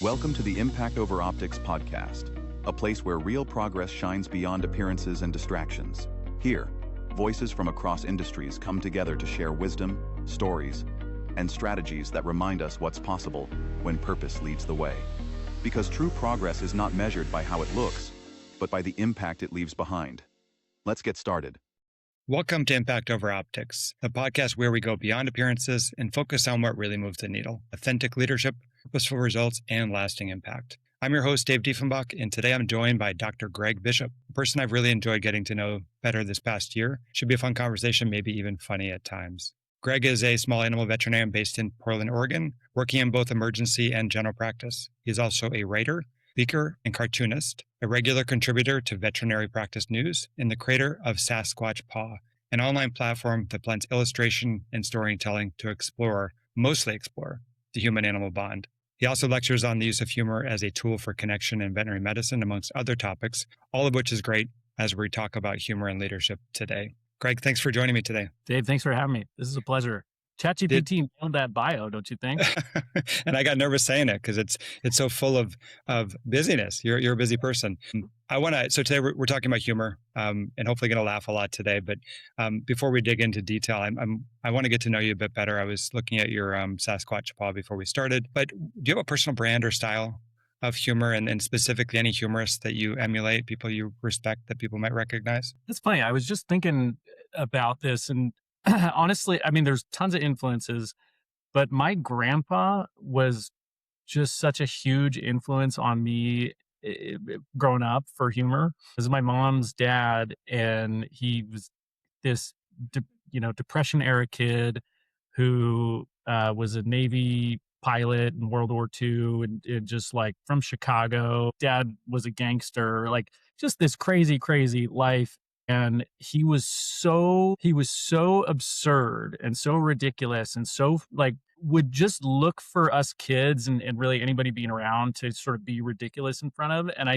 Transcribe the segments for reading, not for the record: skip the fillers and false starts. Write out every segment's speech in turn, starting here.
Welcome to the Impact Over Optics podcast, a place where real progress shines beyond appearances and distractions. Here, voices from across industries come together to share wisdom, stories, and strategies that remind us what's possible when purpose leads the way. Because true progress is not measured by how it looks, but by the impact it leaves behind. Let's get started. Welcome to Impact Over Optics, a podcast where we go beyond appearances and focus on what really moves the needle: authentic leadership, purposeful results, and lasting impact. I'm your host, Dave Dieffenbach, and today I'm joined by Dr. Greg Bishop, a person I've really enjoyed getting to know better this past year. Should be a fun conversation, maybe even funny at times. Greg is a small animal veterinarian based in Portland, Oregon, working in both emergency and general practice. He is also a writer, speaker, and cartoonist, a regular contributor to Veterinary Practice News, and the creator of Sasquatch Paw, an online platform that blends illustration and storytelling to mostly explore, the human-animal bond. He also lectures on the use of humor as a tool for connection in veterinary medicine, amongst other topics, all of which is great as we talk about humor and leadership today. Greg, thanks for joining me today. Dave, thanks for having me. This is a pleasure. ChatGPT nailed that bio, don't you think? And I got nervous saying it because it's so full of busyness. You're a busy person. So today we're talking about humor, and hopefully going to laugh a lot today. But before we dig into detail, I want to get to know you a bit better. I was looking at your Sasquatch Paw before we started. But do you have a personal brand or style of humor, and specifically any humorists that you emulate, people you respect that people might recognize? It's funny. I was just thinking about this, and honestly, I mean, there's tons of influences, but my grandpa was just such a huge influence on me growing up for humor. This is my mom's dad, and he was this, Depression era kid who was a Navy pilot in World War II, and just like from Chicago. Dad was a gangster, like just this crazy, crazy life. And he was so absurd and so ridiculous, and so like would just look for us kids and really anybody being around to sort of be ridiculous in front of. And I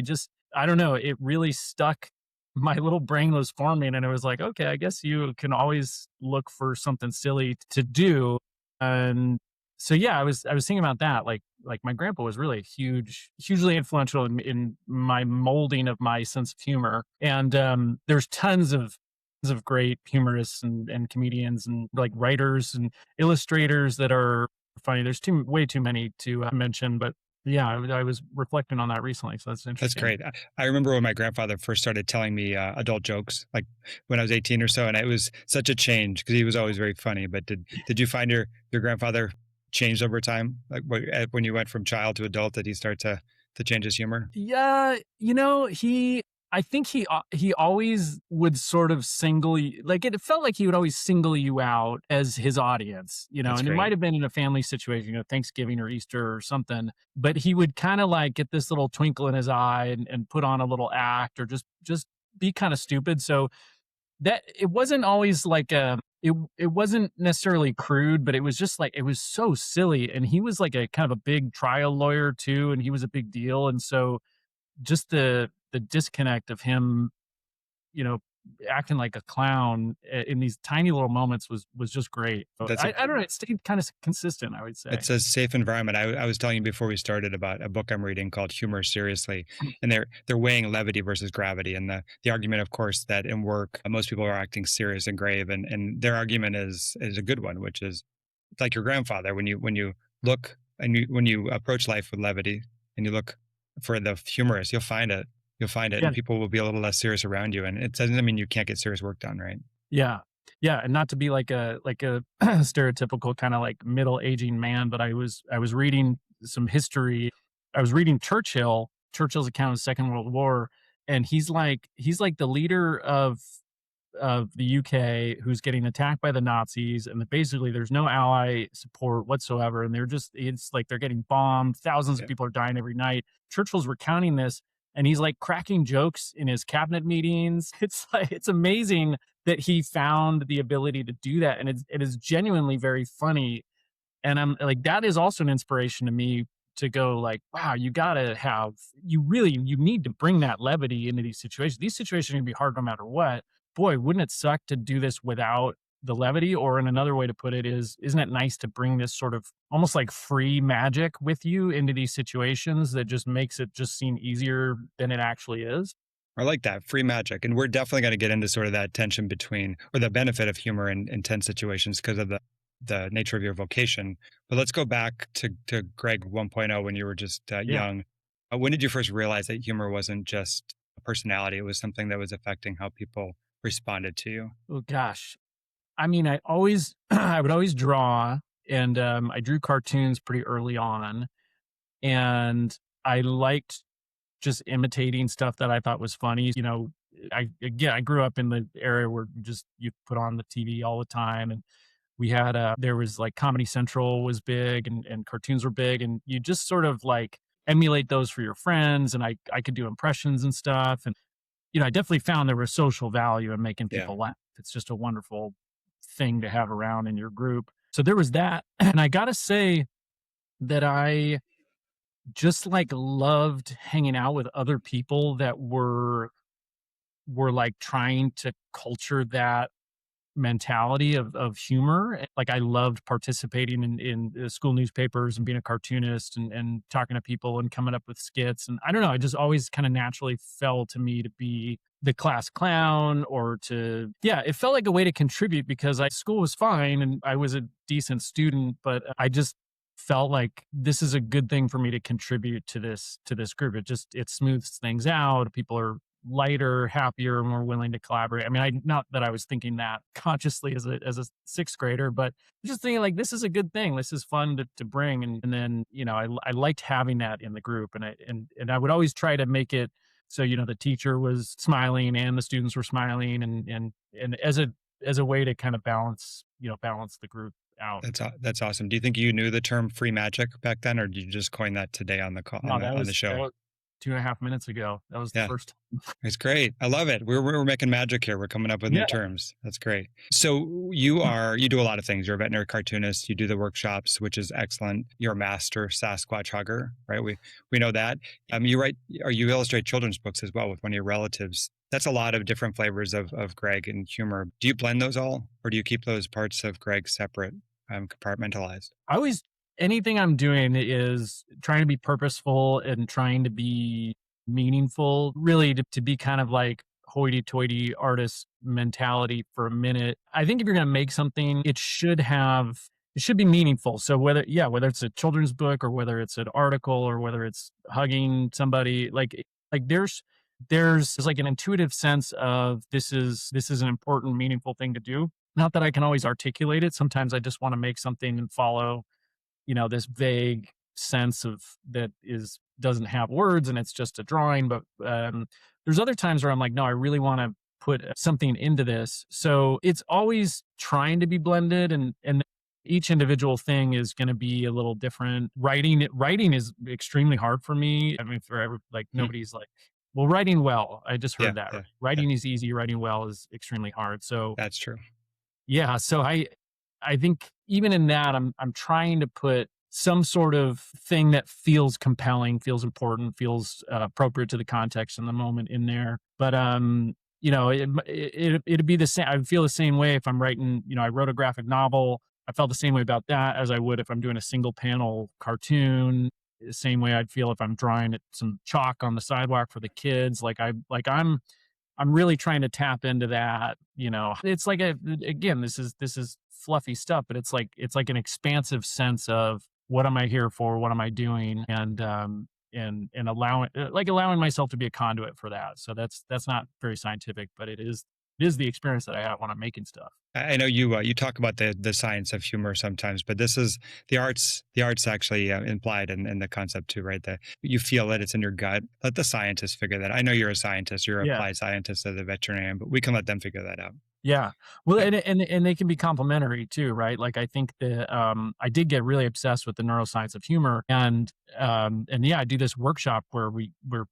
don't know, it really stuck. My little brain was forming, and it was like, okay, I guess you can always look for something silly to do. And so, yeah, I was thinking about that. Like my grandpa was really hugely influential in my molding of my sense of humor. And there's tons of great humorists and comedians and like writers and illustrators that are funny. There's way too many to mention, but yeah, I was reflecting on that recently. So that's interesting. That's great. I remember when my grandfather first started telling me adult jokes, like when I was 18 or so, and it was such a change because he was always very funny. But did you find your grandfather changed over time? Like when you went from child to adult, did he start to change his humor? Yeah, I think he always would sort of single you, like it felt like he would always single you out as his audience, That's and great. it might have been in a family situation, Thanksgiving or Easter or something, but he would kind of like get this little twinkle in his eye and put on a little act or just be kind of stupid. So that it wasn't always like it wasn't necessarily crude, but it was just like, it was so silly. And he was like a kind of a big trial lawyer too, and he was a big deal. And so just the disconnect of him, acting like a clown in these tiny little moments was just great. So I don't know, it stayed kind of consistent, I would say. It's a safe environment. I was telling you before we started about a book I'm reading called Humor Seriously, and they're weighing levity versus gravity, and the argument, of course, that in work most people are acting serious and grave, and their argument is a good one, which is it's like your grandfather. When you look and when you approach life with levity and you look for the humorous, you'll find it. Yeah. And people will be a little less serious around you. And it doesn't mean you can't get serious work done, right? Yeah. Yeah. And not to be like a stereotypical kind of like middle aging man, but I was reading some history. I was reading Churchill's account of the Second World War. And he's like the leader of the UK who's getting attacked by the Nazis. And basically there's no ally support whatsoever. And it's like they're getting bombed. Thousands of people are dying every night. Churchill's recounting this, and he's like cracking jokes in his cabinet meetings. It's amazing that he found the ability to do that. And it is genuinely very funny. And I'm like, that is also an inspiration to me to go like, wow, you need to bring that levity into these situations. These situations are gonna be hard no matter what. Boy, wouldn't it suck to do this without the levity, or in another way to put it is, isn't it nice to bring this sort of almost like free magic with you into these situations that just makes it just seem easier than it actually is? I like that free magic. And we're definitely going to get into sort of that tension between, or the benefit of humor in tense situations because of the nature of your vocation. But let's go back to Greg 1.0 when you were just Yeah. young. When did you first realize that humor wasn't just a personality? It was something that was affecting how people responded to you. Oh gosh. I mean, I always I would always draw, and I drew cartoons pretty early on, and I liked just imitating stuff that I thought was funny. I grew up in the area where you put on the TV all the time, and we had there was like Comedy Central was big, and cartoons were big, and you just sort of like emulate those for your friends, and I could do impressions and stuff, and I definitely found there was social value in making Yeah. people laugh. It's just a wonderful thing to have around in your group. So there was that. And I got to say that I just like loved hanging out with other people that were like trying to culture that mentality of humor. Like I loved participating in the school newspapers and being a cartoonist and talking to people and coming up with skits. And I don't know, it just always kind of naturally fell to me to be the class clown, or it felt like a way to contribute because school was fine and I was a decent student, but I just felt like this is a good thing for me to contribute to this group. It smooths things out. People are lighter, happier, more willing to collaborate. I mean, not that I was thinking that consciously as a sixth grader, but just thinking like this is a good thing. This is fun to bring, and then I liked having that in the group, and I would always try to make it so the teacher was smiling and the students were smiling, and as a way to kind of balance the group out. That's awesome. Do you think you knew the term free magic back then, or did you just coin that today on the call No, on the show? that was 2.5 minutes ago. That was the Yeah. first time. It's great. I love it. We're making magic here. We're coming up with new Yeah. terms. That's great. So you do a lot of things. You're a veterinary cartoonist. You do the workshops, which is excellent. You're a master Sasquatch hugger, right? We know that. You write or you illustrate children's books as well with one of your relatives. That's a lot of different flavors of Greg and humor. Do you blend those all, or do you keep those parts of Greg separate, compartmentalized? Anything I'm doing is trying to be purposeful and trying to be meaningful, really to be kind of like hoity-toity artist mentality for a minute. I think if you're going to make something, it should be meaningful. So whether it's a children's book or whether it's an article or whether it's hugging somebody, like there's like an intuitive sense of this is an important, meaningful thing to do. Not that I can always articulate it. Sometimes I just want to make something and follow this vague sense of that doesn't have words and it's just a drawing. But there's other times where I'm like, no, I really want to put something into this. So it's always trying to be blended, and each individual thing is going to be a little different. Writing is extremely hard for me. I mean, nobody's like, well, writing well. I just heard that. Yeah, writing is easy. Writing well is extremely hard. So that's true. Yeah. So I think even in that, I'm trying to put some sort of thing that feels compelling, feels important, feels appropriate to the context and the moment in there. But it'd be the same. I would feel the same way if I'm writing. I wrote a graphic novel. I felt the same way about that as I would if I'm doing a single panel cartoon. The same way I'd feel if I'm drawing some chalk on the sidewalk for the kids. I'm really trying to tap into that. It's like again, this is fluffy stuff, but it's like an expansive sense of what am I here for? What am I doing? And allowing myself to be a conduit for that. So that's not very scientific, but it is the experience that I have when I'm making stuff. I know you talk about the science of humor sometimes, but this is the arts actually implied in the concept too, right? That you feel it, it's in your gut. Let the scientists figure that. I know you're a scientist, you're an applied scientist as a veterinarian, but we can let them figure that out. Yeah. Well, and they can be complementary too, right? Like I think that I did get really obsessed with the neuroscience of humor, and I do this workshop where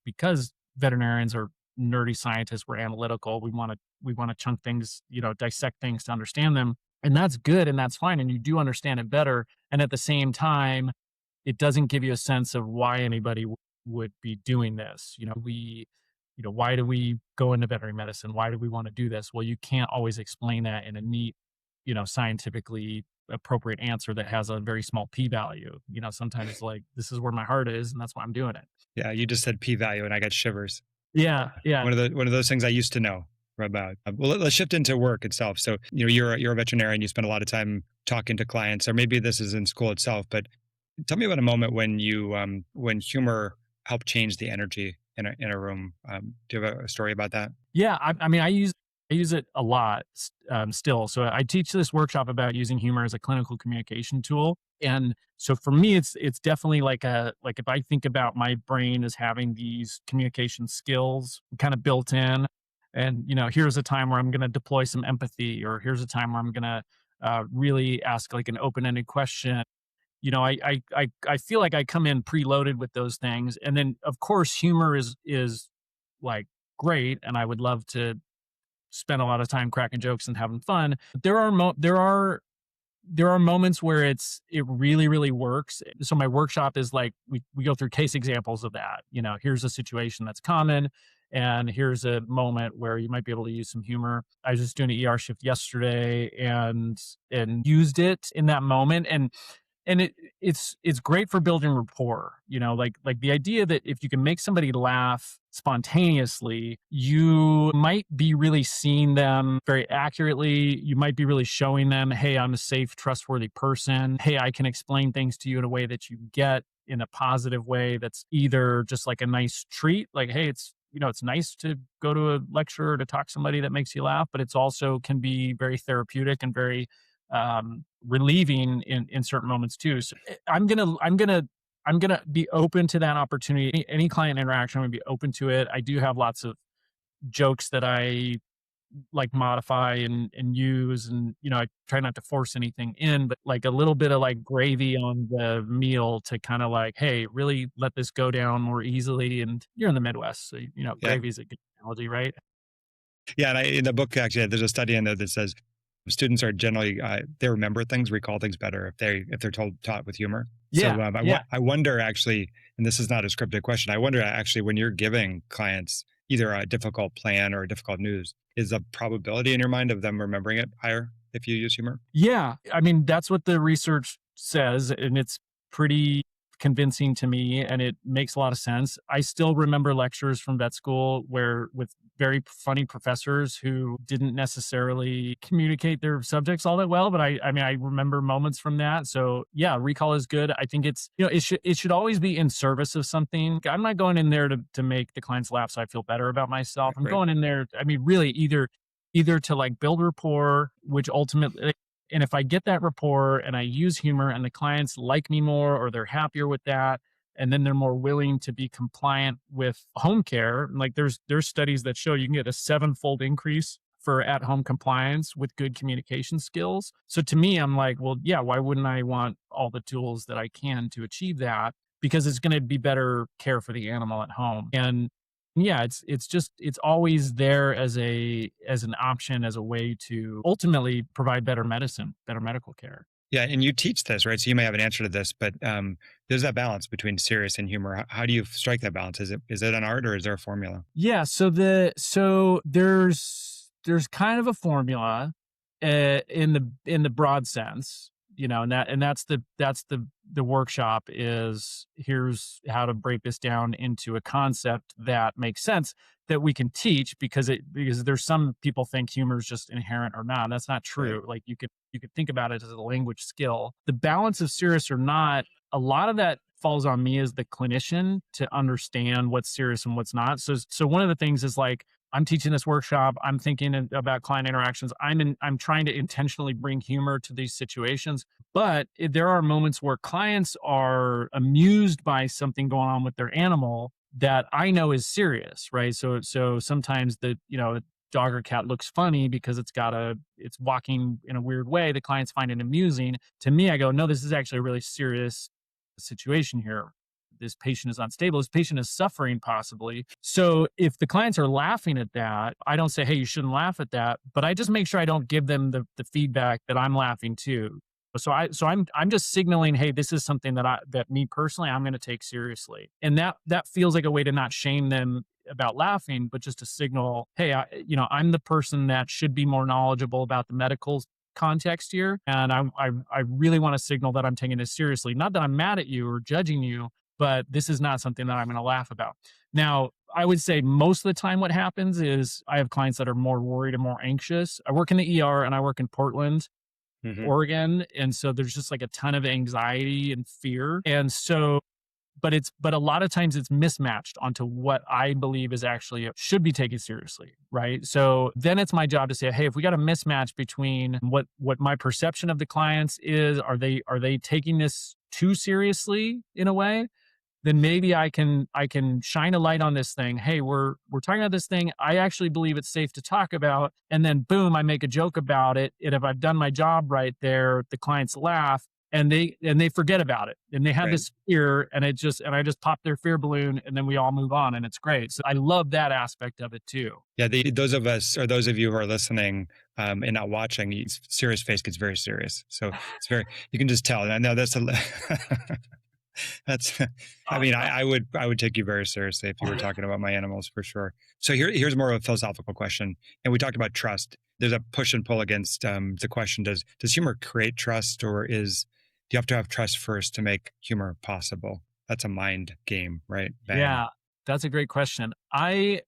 because veterinarians are nerdy scientists, we're analytical. We want to chunk things, dissect things to understand them, and that's good and that's fine, and you do understand it better. And at the same time, it doesn't give you a sense of why anybody would be doing this. Why do we go into veterinary medicine? Why do we want to do this? Well, you can't always explain that in a neat scientifically appropriate answer that has a very small p-value. Sometimes like, this is where my heart is and that's why I'm doing it. Yeah, you just said p-value and I got shivers. Yeah. Yeah. One of those things I used to know about. Well, let's shift into work itself. So, you're a veterinarian, you spend a lot of time talking to clients, or maybe this is in school itself, but tell me about a moment when when humor helped change the energy in a room. Do you have a story about that? Yeah, I mean, I use it a lot still. So I teach this workshop about using humor as a clinical communication tool, and so for me, it's definitely like if I think about my brain as having these communication skills kind of built in, and here's a time where I'm going to deploy some empathy, or here's a time where I'm going to really ask like an open-ended question. I feel like I come in preloaded with those things, and then of course humor is like great, and I would love to spend a lot of time cracking jokes and having fun. But there are moments where it really, really works. So my workshop is like, we go through case examples of that. Here's a situation that's common, and here's a moment where you might be able to use some humor. I was just doing an ER shift yesterday and used it in that moment, and it's great for building rapport. Like the idea that if you can make somebody laugh spontaneously, you might be really seeing them very accurately. You might be really showing them, hey, I'm a safe, trustworthy person. Hey, I can explain things to you in a way that you get in a positive way. That's either just like a nice treat, like, hey, it's nice to go to a lecture or to talk to somebody that makes you laugh, but it's also can be very therapeutic and very relieving in certain moments too. So I'm gonna be open to that opportunity. Any client interaction, I'm gonna be open to it. I do have lots of jokes that I like modify and use, and I try not to force anything in, but like a little bit of like gravy on the meal to kind of like, hey, really let this go down more easily. And you're in the Midwest, so Yeah. gravy is a good analogy, right? Yeah, and in the book, actually, there's a study in there that says students are generally they remember things, recall things better if they're taught with humor. Yeah, So yeah. I wonder actually, and this is not a scripted question. I wonder actually when you're giving clients either a difficult plan or a difficult news, is the probability in your mind of them remembering it higher if you use humor? Yeah, I mean, that's what the research says, and it's pretty convincing to me, and it makes a lot of sense. I still remember lectures from vet school where with very funny professors who didn't necessarily communicate their subjects all that well, but I mean, I remember moments from that. So yeah, recall is good. I think it's, it should always be in service of something. I'm not going in there to make the clients laugh so I feel better about myself. I'm Right. going in there, I mean, really either to like build rapport, which ultimately, and if I get that rapport and I use humor and the clients like me more or they're happier with that, and then they're more willing to be compliant with home care. Like there's studies that show you can get a 7-fold increase for at-home compliance with good communication skills. So to me, I'm like, well, yeah, why wouldn't I want all the tools that I can to achieve that? Because it's going to be better care for the animal at home. And yeah, it's always there as an option, as a way to ultimately provide better medicine, better medical care. Yeah, and you teach this, right? So you may have an answer to this, but there's that balance between serious and humor. How do you strike that balance? Is it an art or is there a formula? Yeah, so there's kind of a formula in the broad sense, and that's the workshop is here's how to break this down into a concept that makes sense that we can teach because there's some people think humor is just inherent or not. That's not true. Right. Like you could think about it as a language skill. The balance of serious or not, a lot of that falls on me as the clinician to understand what's serious and what's not. So one of the things is like, I'm teaching this workshop. I'm thinking about client interactions. I'm trying to intentionally bring humor to these situations, but there are moments where clients are amused by something going on with their animal that I know is serious, right? So sometimes the dog or cat looks funny because it's walking in a weird way. The clients find it amusing. To me, I go, no, this is actually a really serious situation here. This patient is unstable. This patient is suffering possibly. So if the clients are laughing at that, I don't say, hey, you shouldn't laugh at that, but I just make sure I don't give them the feedback that I'm laughing too. So I'm just signaling, hey, this is something that me personally, I'm going to take seriously. And that feels like a way to not shame them about laughing, but just to signal, hey, I'm the person that should be more knowledgeable about the medicals context here. And I really want to signal that I'm taking this seriously. Not that I'm mad at you or judging you, but this is not something that I'm going to laugh about. Now, I would say most of the time what happens is I have clients that are more worried and more anxious. I work in the ER and I work in Portland, Oregon. And so there's just like a ton of anxiety and fear. And so, but a lot of times it's mismatched onto what I believe is actually should be taken seriously. Right. So then it's my job to say, hey, if we got a mismatch between what my perception of the clients is, are they taking this too seriously in a way? Then maybe I can shine a light on this thing. Hey, we're talking about this thing. I actually believe it's safe to talk about. And then boom, I make a joke about it. And if I've done my job right there, the clients laugh and they forget about it. And they have this fear and I just pop their fear balloon and then we all move on and it's great. So I love that aspect of it too. Yeah, those of us or those of you who are listening and not watching, serious face gets very serious. So it's very, you can just tell. And I know that's that's, I mean, I would take you very seriously if you were talking about my animals for sure. So here's more of a philosophical question. And we talked about trust. There's a push and pull against the question, does humor create trust do you have to have trust first to make humor possible? That's a mind game, right? Bang. Yeah, that's a great question. I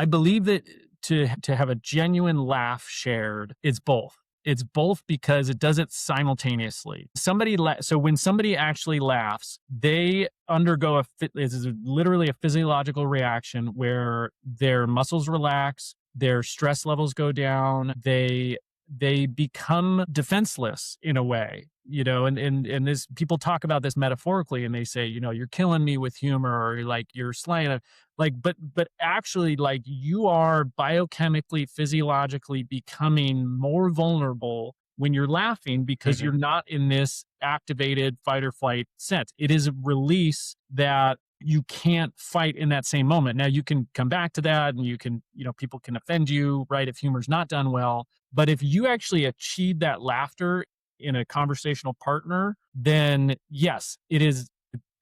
believe that to have a genuine laugh shared, it's both. It's both because it does it simultaneously. So when somebody actually laughs, they undergo it's literally a physiological reaction where their muscles relax, their stress levels go down, they become defenseless in a way, and this, people talk about this metaphorically and they say, you're killing me with humor, or like you're slaying it. But actually, like, you are biochemically, physiologically becoming more vulnerable when you're laughing because you're not in this activated fight or flight sense. It is a release that you can't fight in that same moment. Now you can come back to that and you can, people can offend you, right? If humor's not done well. But if you actually achieve that laughter in a conversational partner, then yes, it is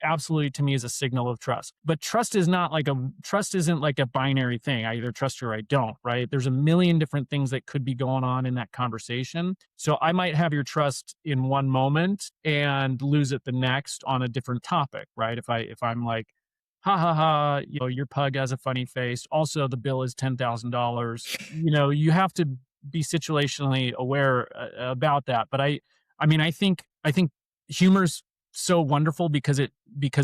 absolutely, to me, is a signal of trust. But trust isn't like a binary thing. I either trust you or I don't, right? There's a million different things that could be going on in that conversation. So I might have your trust in one moment and lose it the next on a different topic, right? If I'm like, ha ha ha, your pug has a funny face. Also, the bill is $10,000. You have to be situationally aware about that. But I think humor's so wonderful because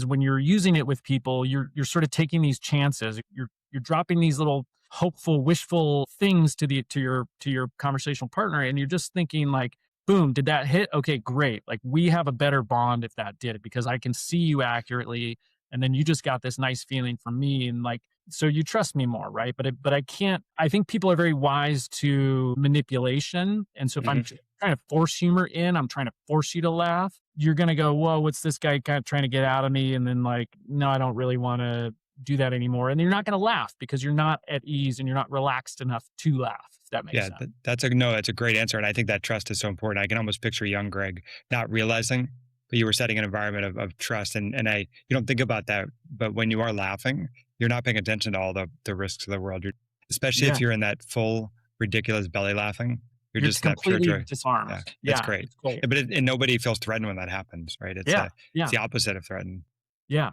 when you're using it with people, you're sort of taking these chances. You're dropping these little hopeful, wishful things to your conversational partner, and you're just thinking like, boom, did that hit? Okay, great. Like, we have a better bond if that did, because I can see you accurately, and then you just got this nice feeling from me, and like, so you trust me more, right? But I can't. I think people are very wise to manipulation, and so if I'm trying to force humor in, I'm trying to force you to laugh, you're gonna go, whoa, what's this guy kind of trying to get out of me? And then like, no, I don't really want to do that anymore. And you're not gonna laugh because you're not at ease and you're not relaxed enough to laugh. If that makes sense. That's a great answer, and I think that trust is so important. I can almost picture young Greg not realizing, but you were setting an environment of trust, and you don't think about that, but when you are laughing, you're not paying attention to all the risks of the world. Especially if you're in that full ridiculous belly laughing. You're just completely that pure disarmed. Yeah, that's great. It's great. But and nobody feels threatened when that happens, right? It's the opposite of threatened. Yeah.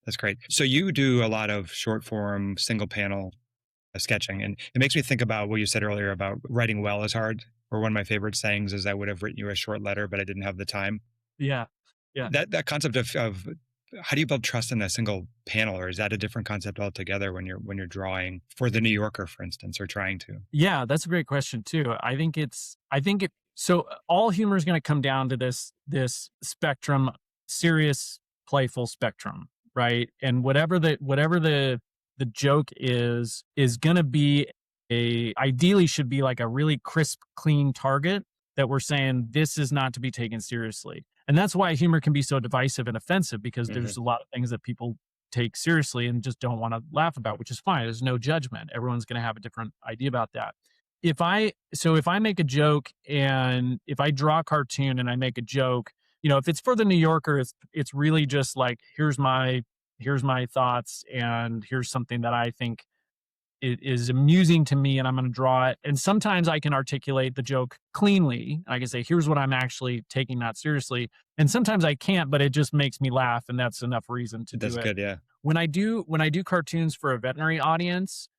That's great. So you do a lot of short form, single panel sketching. And it makes me think about what you said earlier about writing well is hard. Or one of my favorite sayings is, I would have written you a short letter, but I didn't have the time. Yeah. Yeah. That concept of how do you build trust in a single panel, or is that a different concept altogether when you're drawing for the New Yorker, for instance, or trying to? Yeah, that's a great question too. So all humor is going to come down to this spectrum, serious, playful spectrum, right? And whatever the joke is going to be ideally should be like a really crisp, clean target that we're saying this is not to be taken seriously. And that's why humor can be so divisive and offensive, because there's a lot of things that people take seriously and just don't want to laugh about, which is fine. There's no judgment. Everyone's going to have a different idea about that. If I make a joke, and if I draw a cartoon and I make a joke, if it's for the New Yorker, it's really just like, here's my thoughts, and here's something that I think it is amusing to me and I'm going to draw it. And sometimes I can articulate the joke cleanly. I can say, here's what I'm actually taking that seriously. And sometimes I can't, but it just makes me laugh. And that's enough reason to do it. That's good. Yeah. When I do cartoons for a veterinary audience,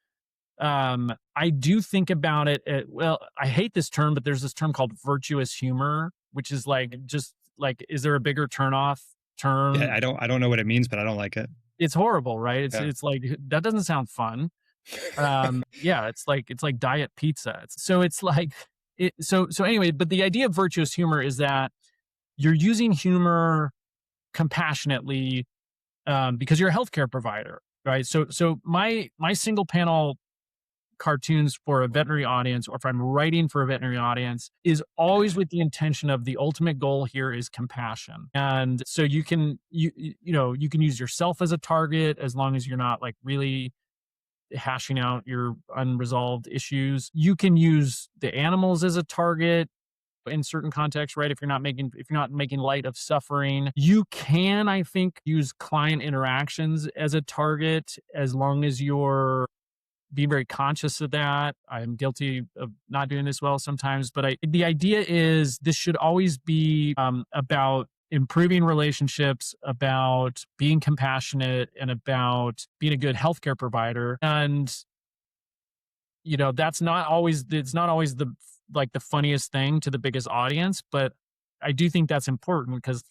I do think about it. Well, I hate this term, but there's this term called virtuous humor, which is just like, is there a bigger turnoff term? Yeah, I don't know what it means, but I don't like it. It's horrible, right? It's like, that doesn't sound fun. Yeah, it's like diet pizza. So anyway, but the idea of virtuous humor is that you're using humor compassionately, because you're a healthcare provider, right? So my single panel cartoons for a veterinary audience, or if I'm writing for a veterinary audience, is always with the intention of the ultimate goal here is compassion. And so you can use yourself as a target, as long as you're not like really hashing out your unresolved issues. You can use the animals as a target in certain contexts, right? If you're not making light of suffering. You can, I think, use client interactions as a target, as long as you're being very conscious of that. I'm guilty of not doing this well sometimes, but the idea is this should always be about improving relationships, about being compassionate, and about being a good healthcare provider. And it's not always the funniest thing to the biggest audience, but I do think that's important because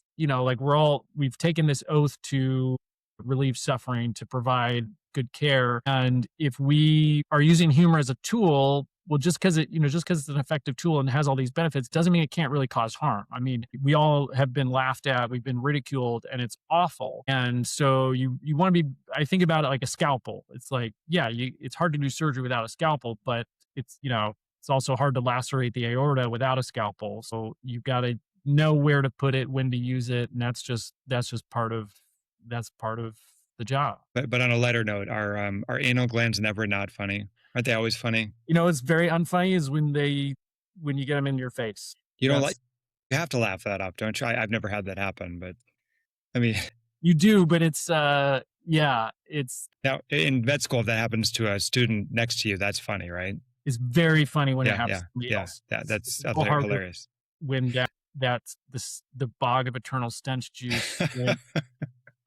we've taken this oath to relieve suffering, to provide good care. And if we are using humor as a tool, well, just because it's an effective tool and has all these benefits doesn't mean it can't really cause harm. I mean, we all have been laughed at, we've been ridiculed, and it's awful. And so you want to be, I think about it like a scalpel. It's like, it's hard to do surgery without a scalpel, but it's also hard to lacerate the aorta without a scalpel. So you've got to know where to put it, when to use it. And that's just part of the job. But on a lighter note, are anal glands never not funny? Aren't they always funny? It's very unfunny is when you get them in your face. You have to laugh that up, don't you? I've never had that happen, but I mean, you do, but it's it's now in vet school. If that happens to a student next to you, that's funny, right? It's very funny when it happens to somebody else. That's hilarious. When that's the bog of eternal stench juice.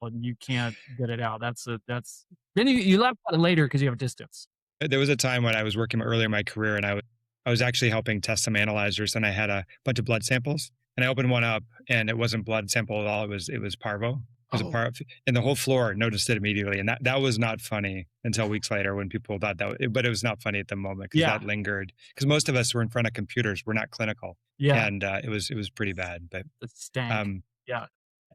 And you can't get it out. Then you laugh about it later because you have a distance. There was a time when I was working earlier in my career, and I was actually helping test some analyzers, and I had a bunch of blood samples, and I opened one up, and it wasn't blood sample at all. It was parvo. It was a parvo, and the whole floor noticed it immediately, and that was not funny until weeks later when people thought but it was not funny at the moment because that lingered. Because most of us were in front of computers, we're not clinical, and it was pretty bad. But it stank.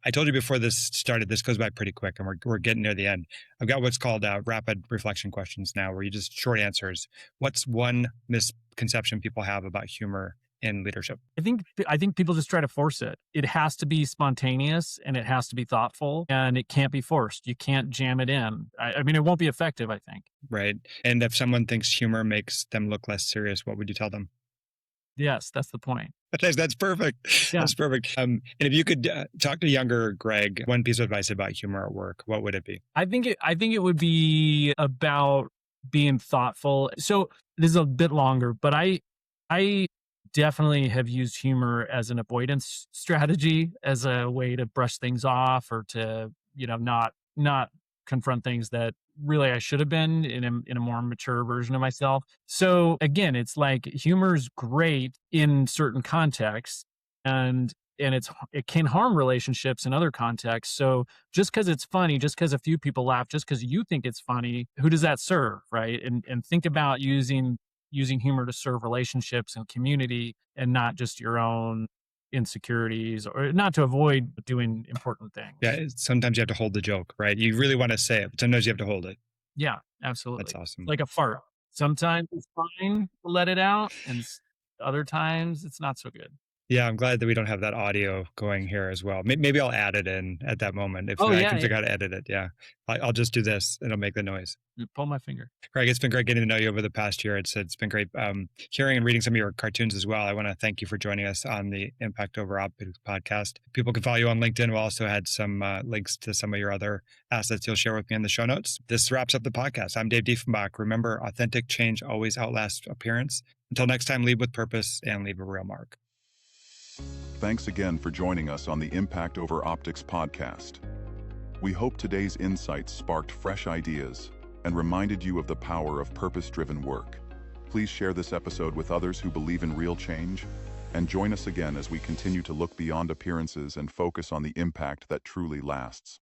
I told you before this started, this goes by pretty quick, and we're getting near the end. I've got what's called rapid reflection questions now, where you just short answers. What's one misconception people have about humor in leadership? I think people just try to force it. It has to be spontaneous, and it has to be thoughtful, and it can't be forced. You can't jam it in. I mean, it won't be effective, I think. Right. And if someone thinks humor makes them look less serious, what would you tell them? Yes, that's the point. That's perfect. Yeah. That's perfect. And if you could talk to younger Greg, one piece of advice about humor at work, what would it be? I think it would be about being thoughtful. So this is a bit longer, but I definitely have used humor as an avoidance strategy, as a way to brush things off, or to not confront things that really I should have been in a more mature version of myself. So again, it's like humor's great in certain contexts, and it can harm relationships in other contexts. So just because it's funny, just because a few people laugh, just because you think it's funny, who does that serve, right? And think about using humor to serve relationships and community, and not just your own insecurities, or not to avoid doing important things. Yeah, sometimes you have to hold the joke, right? You really want to say it, but sometimes you have to hold it. Yeah, absolutely. That's awesome. Like a fart. Sometimes it's fine to let it out, and other times it's not so good. Yeah, I'm glad that we don't have that audio going here as well. Maybe I'll add it in at that moment if Oh I yeah, can yeah. figure out how to edit it. Yeah, I'll just do this. It'll make the noise. You pull my finger. Greg, it's been great getting to know you over the past year. It's been great hearing and reading some of your cartoons as well. I want to thank you for joining us on the Impact Over Optics podcast. People can follow you on LinkedIn. We'll also had some links to some of your other assets you'll share with me in the show notes. This wraps up the podcast. I'm Dave Dieffenbach. Remember, authentic change always outlasts appearance. Until next time, lead with purpose and leave a real mark. Thanks again for joining us on the Impact Over Optics podcast. We hope today's insights sparked fresh ideas and reminded you of the power of purpose-driven work. Please share this episode with others who believe in real change, and join us again as we continue to look beyond appearances and focus on the impact that truly lasts.